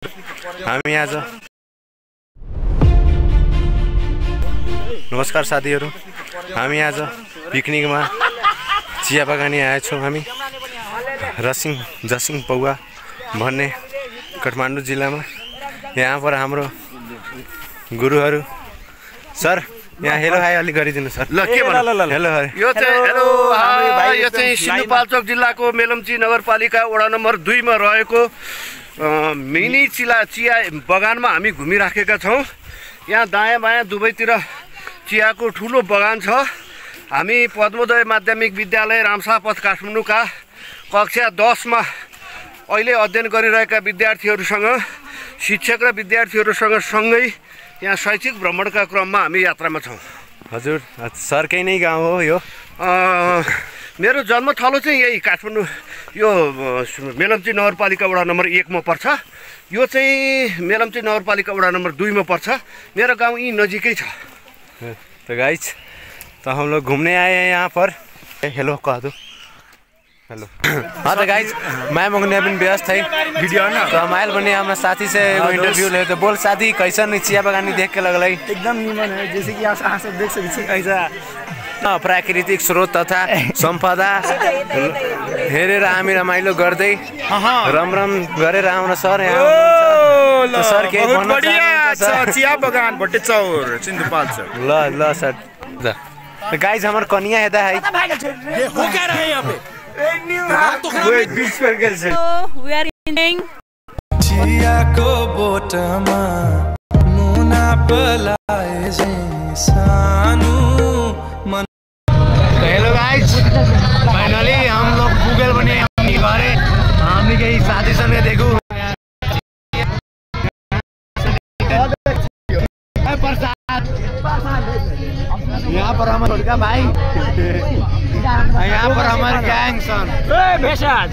हामी आज नमस्कार साथीहरू, हामी आज पिकनिकमा चिया बगानी आएछौँ। हामी जसिङ पौवा भन्ने काठमाडौँ जिल्लामा। यहाँ पर हाम्रो गुरुहरू सर यहाँ हेलो हाई अलि गरिदिनु सर। ल के भन्नु? Hello hi. यो चाहिँ सिन्धुपाल्चोक जिल्लाको मेलम्ची नगरपालिका वडा नम्बर 2 मा रहेको मिनी चिया बगानमा हामी घुमिराखेका छौँ। यहाँ दायाँ बायाँ दुवैतिर चियाको ठुलो बगान छ। हामी पद्मोदय माध्यमिक विद्यालय रामसापथ काठमाडौँका कक्षा 10 मा अहिले अध्ययन गरिरहेका विद्यार्थीहरूसँग, शिक्षक र विद्यार्थीहरूसँग सँगै यहाँ शैक्षिक भ्रमणका क्रममा हामी यात्रामा छौँ। हजुर सरकै नै गाउँ हो यो? मेरो जन्मथलो चाहिँ यही काठमाडौँ, यो मेलम्ची नगरपालिका वडा नम्बर 1 मा पर्छ। यो चाहिँ मेलम्ची नगरपालिका वडा नम्बर 2 में पर्छ। मेरो गाउँ यहीँ नजिकै छ। तो गाइस, तो हम लोग घूमने आए हैं यहाँ पर। हेलो कह दो। हेलो। हाँ तो गाइस, मैं मंगने अभी व्यस्त है वीडियो ना, तो हमारे बने हमारे साथी से इंटरव्यू ले। तो बोल साथी, कैसा चिया बगानी देख के लगल? एकदम निमन है, जैसे कि आप सब देख सकते हैं। ऐसा प्राकृतिक स्रोत तथा सम्पदा हेरेर हामी रमाइलो गर्दै रम गरेर आउन सर। यहाँ सर के चिया बगान भट्टेचौर सिन्धुपाल्चोक। ल सर। गाइस हमारे कनिया हेदा है। ये हो क्या रहा है यहाँ पे? We are eating चिया को बोटमा मुना पलाए सानु। हेलो गाइस, फाइनली हम लोग गूगल बने घरे। हमने कहीं साथी संगे देखो यहाँ पर हमारे का भाई, यहाँ पर हमारे गैंग सन बेसराज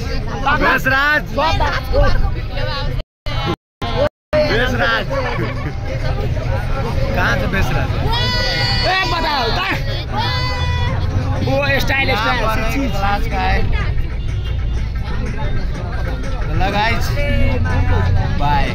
कहाँ से बेसराज? बताओ वो स्टाइल का है। Guys bye.